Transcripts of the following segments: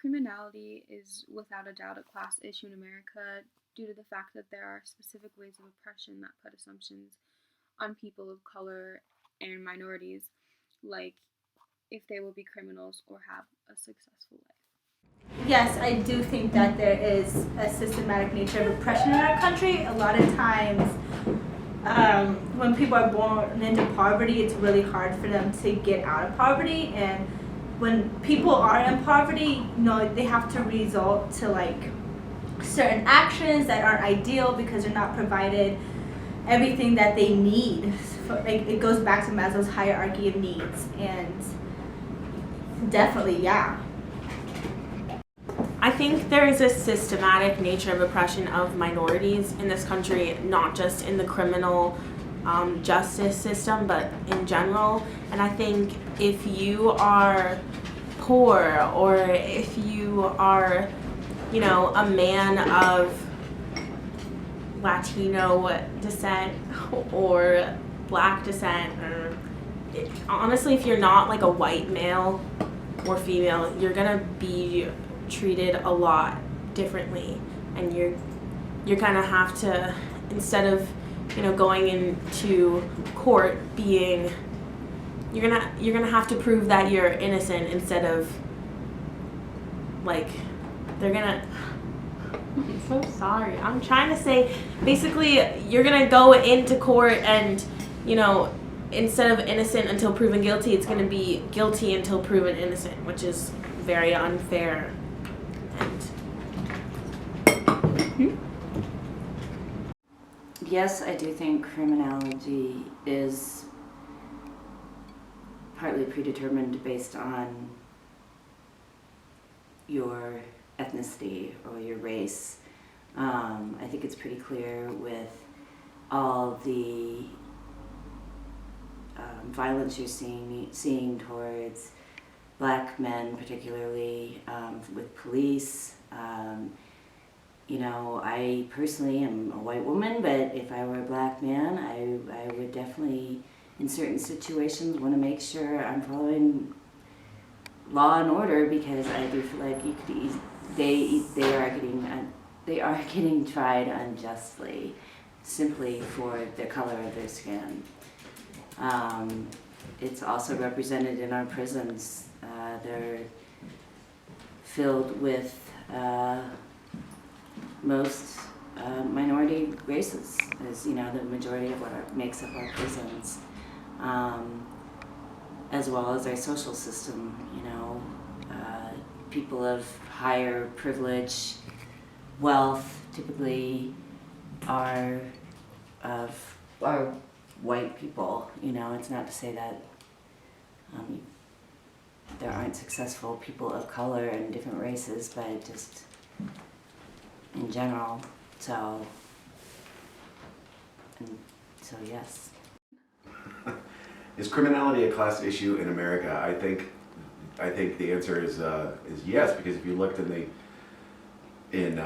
Criminality is without a doubt a class issue in America due to the fact that there are specific ways of oppression that put assumptions on people of color and minorities, like if they will be criminals or have a successful life. Yes, I do think that there is a systematic nature of oppression in our country. A lot of times, when people are born into poverty, it's really hard for them to get out of poverty. And when people are in poverty, they have to resort to like certain actions that aren't ideal because they're not provided everything that they need. It goes back to Maslow's hierarchy of needs, and definitely, yeah. I think there is a systematic nature of oppression of minorities in this country, not just in the criminal justice system, but in general. And I think if you are poor, or if you are, a man of Latino descent or Black descent, or honestly, if you're not like a white male or female, you're gonna be treated a lot differently, and you're gonna have to, instead of going into court being, you're gonna have to prove that you're innocent, instead of like I'm so sorry. I'm trying to say, basically, you're gonna go into court and, instead of innocent until proven guilty, it's gonna be guilty until proven innocent, which is very unfair. And yes, I do think criminality is partly predetermined based on your ethnicity or your race. I think it's pretty clear with all the violence you're seeing towards Black men, particularly with police. I personally am a white woman, but if I were a Black man, I would definitely, in certain situations, want to make sure I'm following law and order, because I do feel like they are getting tried unjustly simply for the color of their skin. It's also represented in our prisons. They're filled with most minority races, as the majority of what makes up our prisons, as well as our social system. People of higher privilege, wealth, typically are white people. It's not to say that there aren't successful people of color and different races, but just in general. So yes. Is criminality a class issue in America? I think the answer is yes, because if you looked in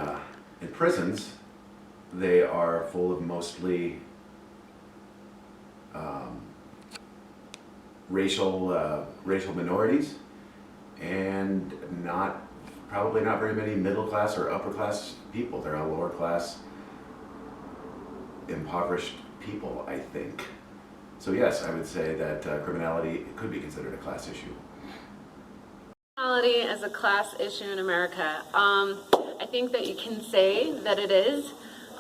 prisons, they are full of mostly racial minorities, and probably not very many middle class or upper class people. They're all lower class, impoverished people, I think. So yes, I would say that criminality could be considered a class issue. Criminality as a class issue in America. I think that you can say that it is.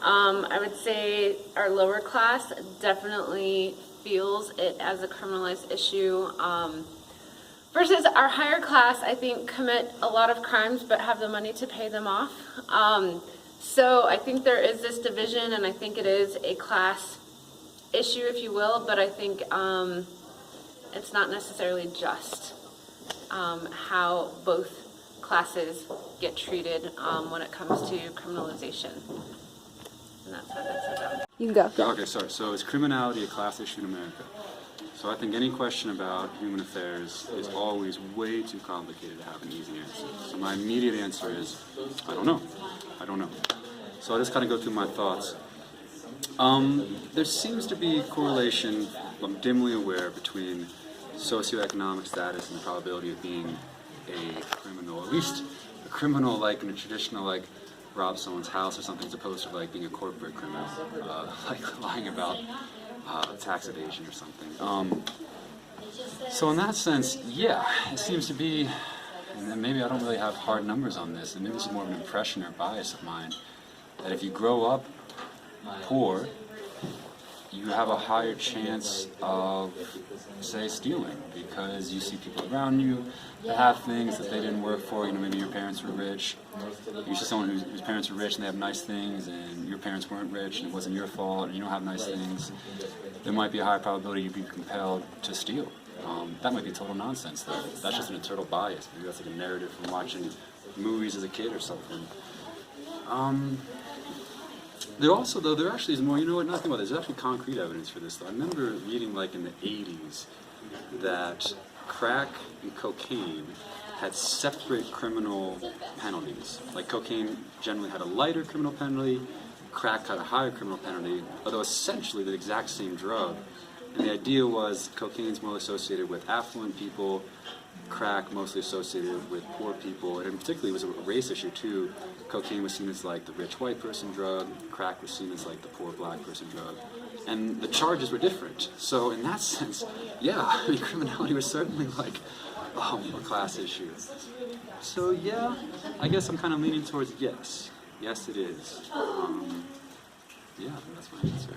I would say our lower class definitely feels it as a criminalized issue, versus our higher class, I think, commit a lot of crimes but have the money to pay them off. So I think there is this division, and I think it is a class issue, if you will, but I think it's not necessarily just how both classes get treated when it comes to criminalization. And that's what that's about. You can go. Okay, sorry. So is criminality a class issue in America? So I think any question about human affairs is always way too complicated to have an easy answer. So my immediate answer is, I don't know. So I'll just kind of go through my thoughts. There seems to be a correlation, I'm dimly aware, between socioeconomic status and the probability of being a criminal, at least a criminal like in a traditional like rob someone's house or something, as opposed to like being a corporate criminal, like lying about tax evasion or something. So in that sense, yeah, it seems to be, and maybe I don't really have hard numbers on this, and maybe this is more of an impression or bias of mine, that if you grow up poor, you have a higher chance of, say, stealing, because you see people around you that have things that they didn't work for. You know, maybe your parents were rich. You see someone whose parents are rich and they have nice things, and your parents weren't rich and it wasn't your fault and you don't have nice things. There might be a higher probability you'd be compelled to steal. That might be total nonsense, though. That's just an internal bias. Maybe that's like a narrative from watching movies as a kid or something. There also, though, there actually is more, you know what, nothing about this. There's actually concrete evidence for this, though. I remember reading, like, in the 80s that crack and cocaine had separate criminal penalties. Like, cocaine generally had a lighter criminal penalty, crack had a higher criminal penalty, although essentially the exact same drug. And the idea was cocaine's more associated with affluent people, crack mostly associated with poor people, and particularly it was a race issue too. Cocaine was seen as like the rich white person drug, crack was seen as like the poor black person drug, and the charges were different. So in that sense, yeah, I mean, criminality was certainly like a class issue. So yeah, I guess I'm kind of leaning towards yes. Yes, it is. Yeah, I think that's my answer.